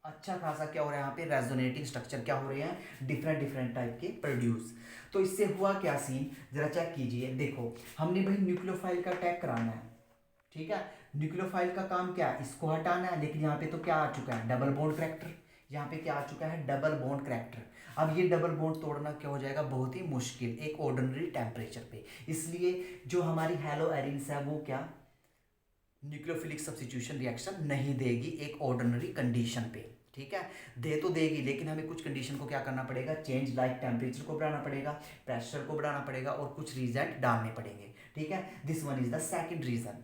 Speaker 1: अच्छा खासा क्या हो रहा है, यहाँ पे रेजोनेटिंग स्ट्रक्चर क्या हो रहे हैं, डिफरेंट डिफरेंट टाइप के प्रोड्यूस। तो इससे हुआ क्या सीन, जरा चेक कीजिए। देखो हमने भाई न्यूक्लियोफाइल का टैग कराना है। ठीक है, न्यूक्लियोफाइल का काम क्या है, इसको हटाना है। लेकिन यहाँ पे तो क्या आ चुका है, डबल बॉन्ड करैक्टर। यहाँ पे क्या आ चुका है, डबल बॉन्ड करैक्टर। अब ये डबल बॉन्ड तोड़ना क्या हो जाएगा, बहुत ही मुश्किल एक ऑर्डिनरी टेम्परेचर पे। इसलिए जो हमारी हेलो एरिन्स है वो क्या, न्यूक्लियोफिलिक सब्स्टिट्यूशन रिएक्शन नहीं देगी एक ऑर्डिनरी कंडीशन पे। ठीक है, दे तो देगी लेकिन हमें कुछ कंडीशन को क्या करना पड़ेगा, चेंज, लाइक टेम्परेचर को बढ़ाना पड़ेगा, प्रेशर को बढ़ाना पड़ेगा, और कुछ रीजेंट डालने पड़ेंगे। ठीक है, this one is the second reason.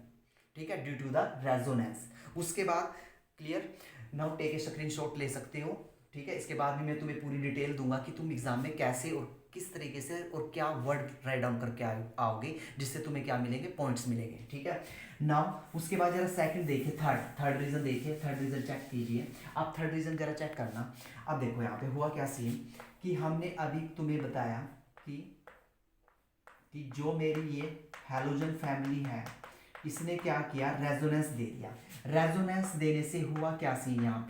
Speaker 1: ठीक है, ड्यू टू द रेजोनेंस। उसके बाद clear, now take a screenshot ले सकते हो। ठीक है, इसके बाद भी मैं तुम्हें पूरी डिटेल दूंगा कि तुम एग्जाम में कैसे और किस तरीके से और क्या वर्ड राइट डाउन करके आओगे, जिससे तुम्हें क्या मिलेंगे, पॉइंट्स मिलेंगे। ठीक है, नाउ उसके बाद जरा सेकंड देखिए, थर्ड रीजन देखिए, थर्ड रीजन चेक कीजिए। अब थर्ड रीजन जरा चेक करना। अब देखो यहाँ पे हुआ क्या सीन कि हमने अभी तुम्हें बताया कि जो मेरी ये हैलोजन फैमिली है इसने क्या किया, रेजोनेंस दे दिया। रेजोनेंस देने से हुआ क्या सीन, यहाँ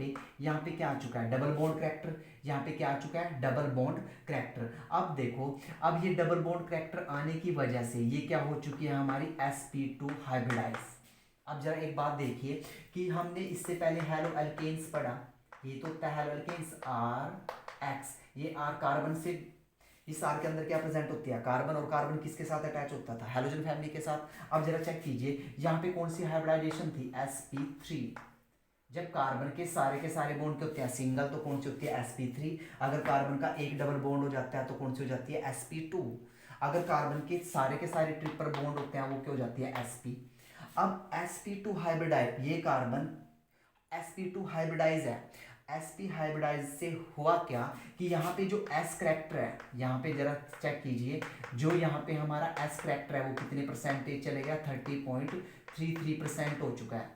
Speaker 1: पे क्या आ चुका है, डबल बॉन्ड करैक्टर। यहाँ पे क्या आ चुका है, डबल बॉन्ड करैक्टर। अब देखो, अब ये डबल बॉन्ड करैक्टर आने की वजह से ये क्या हो चुकी है हमारी sp2 हाइब्रिडाइज। अब जरा एक बात देखिए कि हमने इससे पहले हेलो एल्केन्स पढ़ा, ये तो हेलो एल्केन्स आर एक्स, ये आर कार्बन से, इस आर के अंदर क्या प्रेजेंट होती है, कार्बन, और कार्बन किसके साथ अटैच होता था, हेलोजन फैमिली के साथ। अब जरा चेक कीजिए, यहाँ पे कौन सी हाइब्रिडाइजेशन थी, sp3। जब कार्बन के सारे बॉन्ड के होते हैं सिंगल तो कौन सी होती है, sp3। अगर कार्बन का एक डबल बॉन्ड हो जाता है तो कौन सी हो जाती है, sp2। अगर कार्बन के सारे ट्रिपल बॉन्ड होते हैं वो क्या हो जाती है, sp। अब sp2 हाइब्रिडाइज, ये कार्बन sp2 हाइब्रिडाइज है। sp हाइब्रिडाइज से हुआ क्या कि यहाँ पे जो s करैक्टर है, यहाँ पे जरा चेक कीजिए, जो यहाँ पे हमारा s करैक्टर है वो कितने परसेंटेज चले गया, 30.33% हो चुका है।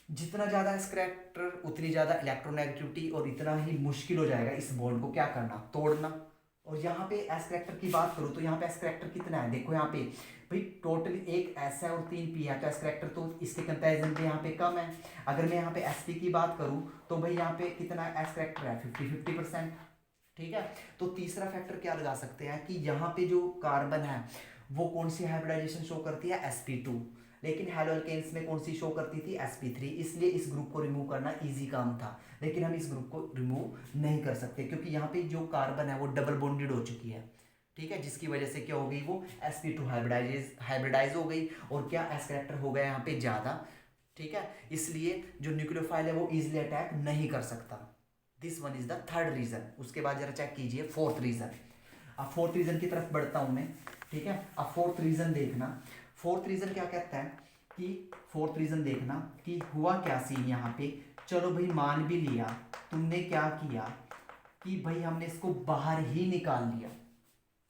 Speaker 1: जितना ज़्यादा s करैक्टर उतनी ज़्यादा इलेक्ट्रोनेगेटिविटी, और इतना ही मुश्किल हो जाएगा इस बॉन्ड को क्या करना, तोड़ना। और यहाँ पे s करैक्टर की बात करूँ तो यहाँ पे s करैक्टर कितना है, देखो यहाँ पे भाई टोटल एक s है और 3 p है, तो s करैक्टर तो इसके कंपैरिजन पे यहाँ पे कम है। अगर मैं यहाँ पे sp की बात करूँ तो भाई यहाँ पे कितना s करैक्टर है, 50-50%। ठीक है, तो तीसरा फैक्टर क्या लगा सकते हैं कि यहाँ पे जो कार्बन है वो कौन सी हाइब्रिडाइजेशन शो करती है, sp2। लेकिन हेलो एल्केन्स में कौन सी शो करती थी, sp3। इसलिए इस ग्रुप को रिमूव करना इजी काम था, लेकिन हम इस ग्रुप को रिमूव नहीं कर सकते क्योंकि यहाँ पे जो कार्बन है वो डबल बॉन्डेड हो चुकी है। ठीक है, जिसकी वजह से क्या हो गई, वो sp2 हाइब्रिडाइज हो गई, और क्या s करैक्टर हो गया यहाँ पे ज़्यादा। ठीक है, इसलिए जो न्यूक्लियोफाइल है वो इजिली अटैक नहीं कर सकता। This one is the third reason. उसके बाद जरा चेक कीजिए फोर्थ रीजन। अब फोर्थ रीजन की तरफ बढ़ता हूँ मैं। ठीक है, अब फोर्थ रीजन देखना। फोर्थ रीजन क्या कहता है कि फोर्थ रीजन देखना कि हुआ क्या सीन यहाँ पे। चलो भाई मान भी लिया, तुमने क्या किया कि भाई हमने इसको बाहर ही निकाल लिया,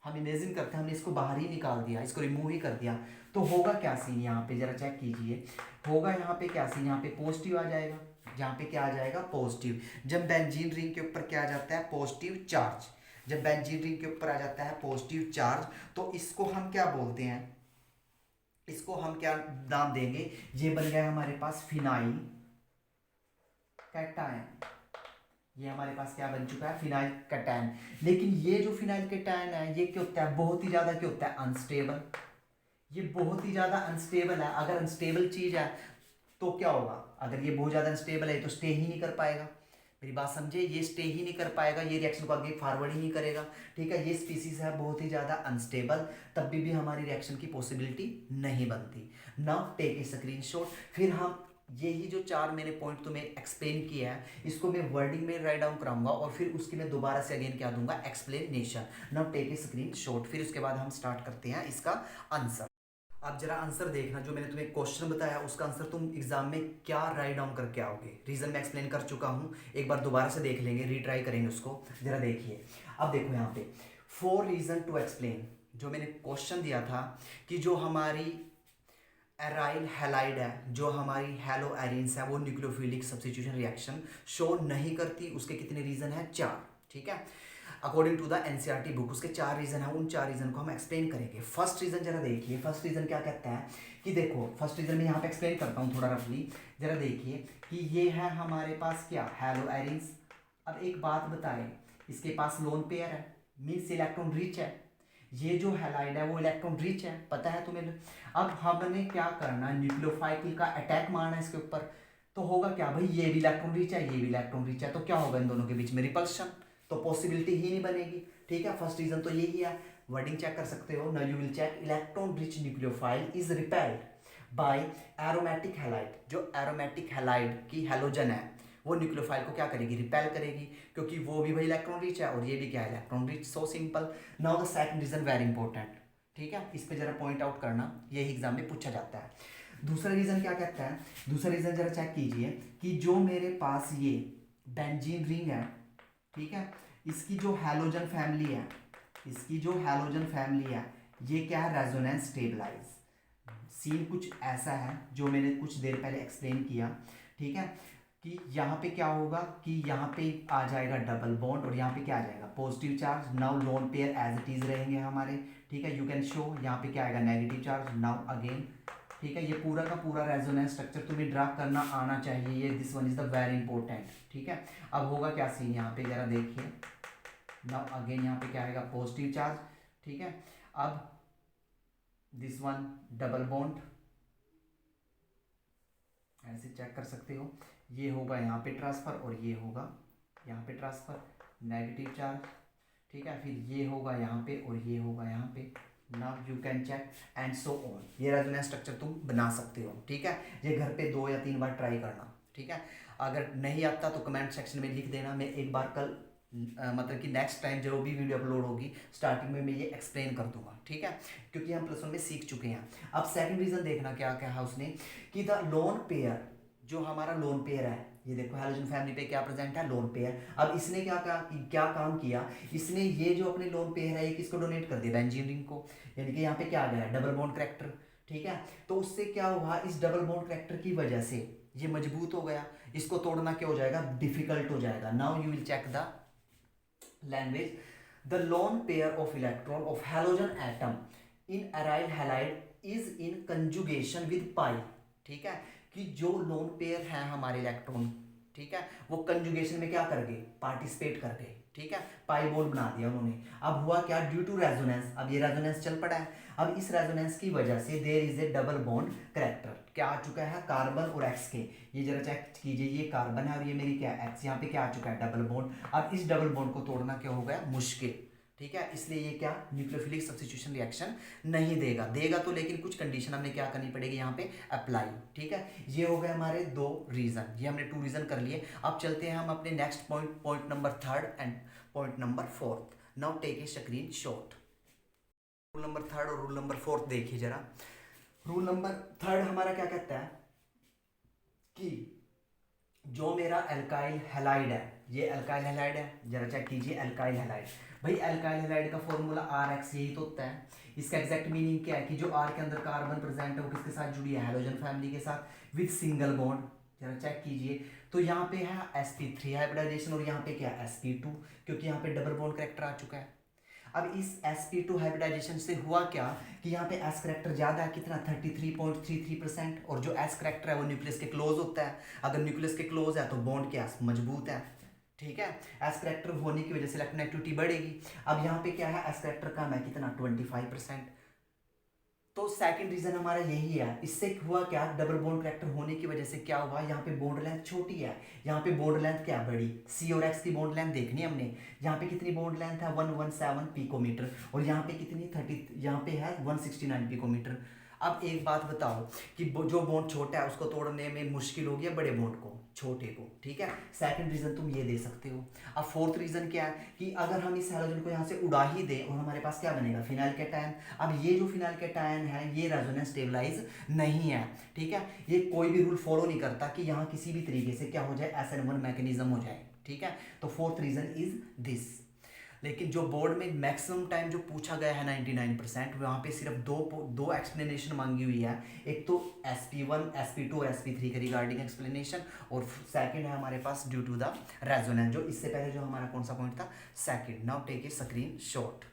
Speaker 1: हम इमेजिन करते हैं हमने इसको बाहर ही निकाल दिया, इसको रिमूव ही कर दिया, तो होगा क्या सीन यहाँ पे जरा चेक कीजिए। होगा यहाँ पे क्या सीन, यहाँ पे पॉजिटिव आ जाएगा, यहाँ पे क्या आ जाएगा पॉजिटिव। जब बेंजीन रिंग के ऊपर क्या आ जाता है पॉजिटिव चार्ज, जब बेंजीन रिंग के ऊपर आ जाता है पॉजिटिव चार्ज, तो इसको हम क्या बोलते हैं, इसको हम क्या नाम देंगे, ये बन गया हमारे पास फिनाइल कैटायन। ये हमारे पास क्या बन चुका है फिनाइल कैटायन। लेकिन ये जो फिनाइल कैटायन है ये क्या होता है, बहुत ही ज्यादा क्या होता है अनस्टेबल, ये बहुत ही ज्यादा अनस्टेबल है। अगर अनस्टेबल चीज है तो क्या होगा, अगर ये बहुत ज्यादा अनस्टेबल है तो स्टे ही नहीं कर पाएगा, मेरी बात समझे, ये स्टे ही नहीं कर पाएगा, ये रिएक्शन को आगे फॉरवर्ड ही नहीं करेगा, ठीक है। ये स्पीसीज है बहुत ही ज्यादा अनस्टेबल, तब भी हमारी रिएक्शन की पॉसिबिलिटी नहीं बनती। Now take a screenshot. फिर हम यही जो चार मैंने पॉइंट तुम्हें एक्सप्लेन किया है इसको मैं वर्डिंग में राइट डाउन कराऊंगा और फिर उसकी मैं दोबारा से अगेन क्या दूंगा explanation. Now take a screenshot. फिर उसके बाद हम स्टार्ट करते हैं इसका आंसर। अब जरा आंसर देखना, जो मैंने तुम्हें क्वेश्चन बताया उसका आंसर तुम एग्जाम में क्या राइट डाउन करके आओगे। रीजन मैं एक्सप्लेन कर चुका हूं, एक बार दोबारा से देख लेंगे, रीट्राई करेंगे उसको। जरा देखिए, अब देखो यहाँ पे 4 रीजन टू एक्सप्लेन, जो मैंने क्वेश्चन दिया था कि जो हमारी एराइल हैलाइड है, जो हमारी हैलो एरिन्स है, वो न्यूक्लियोफिलिक सब्स्टिट्यूशन रिएक्शन शो नहीं करती, उसके कितने रीजन है 4, ठीक है। According to the NCERT book उसके 4 रीजन है, उन 4 रीजन को हम एक्सप्लेन करेंगे। फर्स्ट रीजन जरा देखिए, फर्स्ट रीजन क्या कहता है कि देखो, फर्स्ट रीजन में यहाँ पे एक्सप्लेन करता हूँ थोड़ा रफली। जरा देखिए कि ये है हमारे पास क्या हैलो एरिन्स। अब एक बात बताएं, इसके पास लोन पेयर है, मीन्स इलेक्ट्रॉन रिच है, ये जो हैलाइड है वो इलेक्ट्रॉन रिच है, पता है तुम्हें। अब हमने क्या करना, न्यूक्लियोफाइल का अटैक मारना है इसके ऊपर, तो होगा क्या भाई, ये भी इलेक्ट्रॉन रिच है, ये भी इलेक्ट्रॉन रिच है, तो क्या होगा इन दोनों के बीच में रिपल्शन, तो पॉसिबिलिटी ही नहीं बनेगी, ठीक है। फर्स्ट रीजन तो यही है, वर्डिंग चेक कर सकते हो। Now you will check electron rich nucleophile is repelled by aromatic halide. जो एरोमेटिक हैलाइड की हैलोजन है वो न्यूक्लियोफाइल को क्या करेगी, रिपेल करेगी, क्योंकि वो भी भाई इलेक्ट्रॉन रिच है और ये भी क्या है electron rich, so simple. Now the second reason very important, ठीक है, इस पे जरा पॉइंट आउट करना, यही एग्जाम में पूछा जाता है। दूसरा रीजन क्या कहता है, दूसरा रीजन जरा चेक कीजिए कि जो मेरे पास ये बेंजीन रिंग है, ठीक है, इसकी जो हैलोजन फैमिली है, इसकी जो हैलोजन फैमिली है ये क्या है रेजोनेंस स्टेबलाइज। सीन कुछ ऐसा है जो मैंने कुछ देर पहले एक्सप्लेन किया, ठीक है, कि यहाँ पे क्या होगा कि यहाँ पे आ जाएगा डबल बॉन्ड और यहाँ पे क्या आ जाएगा positive charge. Now lone pair as it is रहेंगे हमारे, ठीक है, यू कैन शो। यहाँ पे क्या आएगा नेगेटिव चार्ज। नाउ अगेन, ठीक है, ये पूरा का पूरा रेजोनेंस स्ट्रक्चर तुम्हें ड्रा करना आना चाहिए, ये this one is the very important, ठीक है। अब होगा क्या सीन यहाँ पे जरा देखिए, नाउ अगेन यहाँ पे क्या आएगा पॉजिटिव चार्ज, ठीक है। अब दिस वन डबल बॉन्ड, ऐसे चेक कर सकते हो, ये होगा यहाँ पे ट्रांसफर और ये होगा यहाँ पे ट्रांसफर, नेगेटिव चार्ज, ठीक है। फिर ये होगा यहाँ पे और ये होगा यहाँ पे। Now you can check and so on. ये रेजोनेंस स्ट्रक्चर तुम बना सकते हो, ठीक है। ये घर पे 2 या 3 बार ट्राई करना, ठीक है। अगर नहीं आता तो कमेंट सेक्शन में लिख देना, मैं एक बार कल मतलब कि नेक्स्ट टाइम जो भी वीडियो अपलोड होगी स्टार्टिंग में मैं ये एक्सप्लेन कर दूंगा, ठीक है, क्योंकि हम +1 में सीख चुके हैं। अब सेकंड रीजन देखना क्या कहा उसने कि द लोन पेयर, जो हमारा लोन पेयर है, ये देखो हैलोजन फैमिली पे क्या प्रेजेंट है लोन पेयर। अब इसने क्या काम किया, इसने ये जो अपने लोन पेयर है ये किसको डोनेट कर दिया बेंजीन रिंग को, यानी कि यहाँ पे क्या आ गया डबल बॉन्ड करैक्टर, ठीक है। तो उससे क्या हुआ, इस डबल बॉन्ड करैक्टर की वजह से ये मजबूत हो गया, इसको तोड़ना क्या हो जाएगा डिफिकल्ट हो जाएगा। Now you will check the language, the lone pair of electron of halogen atom in aryl halide is in conjugation with pi, ठीक है, कि जो लोन पेयर है हमारे इलेक्ट्रॉन, ठीक है, वो कंजुगेशन में क्या कर गए पार्टिसिपेट कर गए, ठीक है, पाई बॉन्ड बना दिया उन्होंने। अब हुआ क्या ड्यू टू रेजोनेंस, अब ये रेजोनेंस चल पड़ा है, अब इस रेजोनेंस की वजह से there is a double bond character, क्या आ चुका है कार्बन और एक्स के, ये जरा चेक कीजिए, ये कार्बन है और ये मेरी क्या एक्स, यहाँ पे क्या आ चुका है डबल बॉन्ड। अब इस डबल बॉन्ड को तोड़ना क्या हो गया मुश्किल, ठीक है, इसलिए ये क्या न्यूक्लियोफिलिक सब्स्टिट्यूशन रिएक्शन नहीं देगा, देगा तो लेकिन कुछ कंडीशन हमने क्या करनी पड़ेगी यहाँ पे अप्लाई, ठीक है। ये हो गए हमारे 2 रीजन, ये हमने 2 रीजन कर लिए। अब चलते हैं हम अपने next point number 3 and point number 4। Now take a screen shot. Rule number 3 और रूल नंबर 4 देखिए जरा। रूल नंबर थर्ड हमारा क्या कहता है कि जो मेरा एल्काइल हैलाइड है, ये एल्काइल हैलाइड है, जरा चेक कीजिए एल्काइल हैलाइड। भाई एल्काइल हैलाइड का फॉर्मूला आर एक्स, यही तो होता है। इसका एग्जैक्ट मीनिंग क्या है कि जो आर के अंदर कार्बन प्रेजेंट है वो किसके साथ जुड़ी है, हैलोजन फैमिली के साथ विद सिंगल बॉन्ड। जरा चेक कीजिए, तो यहाँ पे है sp3 हाइब्रिडाइजेशन और यहाँ पे क्या है sp2, क्योंकि यहाँ पे डबल बॉन्ड करेक्टर आ चुका है। अब इस sp2 हाइब्रिडाइजेशन से हुआ क्या कि यहाँ पे s करेक्टर ज्यादा है, कितना 33.33%, और जो s करेक्टर है वो न्यूक्लियस के क्लोज होता है। अगर न्यूक्लियस के क्लोज है तो बॉन्ड क्या मजबूत है, ठीक है। s करेक्टर होने की वजह से इलेक्ट्रोनेगेटिविटी बढ़ेगी। अब यहाँ पे क्या है, s करेक्टर कम है, कितना 25%। तो सेकंड रीजन हमारा यही है। इससे हुआ क्या, डबल बॉन्ड करेक्टर होने की वजह से क्या हुआ, यहाँ पे बॉन्ड लेंथ छोटी है, यहाँ पे बॉन्ड लेंथ क्या बड़ी, सी और एक्स की बॉन्ड लेंथ देखनी है हमने। यहाँ पे कितनी बॉन्ड लेंथ है 117 पिकोमीटर, और यहाँ पे कितनी 30, यहाँ पे है 169 पिकोमीटर। अब एक बात बताओ कि जो बॉन्ड छोटा है उसको तोड़ने में मुश्किल होगी या बड़े बॉन्ड को, छोटे को, ठीक है। सेकंड रीजन तुम ये दे सकते हो। अब फोर्थ रीजन क्या है कि अगर हम इस हैलोजन को यहाँ से उड़ा ही दें और हमारे पास क्या बनेगा, फिनाइल कैटायन। अब ये जो फिनाइल कैटायन है ये रेजोनेंस स्टेबलाइज नहीं है, ठीक है। ये कोई भी रूल फॉलो नहीं करता कि यहाँ किसी भी तरीके से क्या हो जाए, SN1 मैकेनिज्म हो जाए, ठीक है। तो फोर्थ रीजन इज दिस। लेकिन जो बोर्ड में मैक्सिमम टाइम जो पूछा गया है 99%, वहाँ पे सिर्फ दो एक्सप्लेनेशन मांगी हुई है। एक तो SP1 SP2 और SP3 के रिगार्डिंग एक्सप्लेनेशन, और सेकंड है हमारे पास ड्यू टू द रेजोनेंस, जो इससे पहले जो हमारा कौन सा पॉइंट था, second. Now take a screen shot.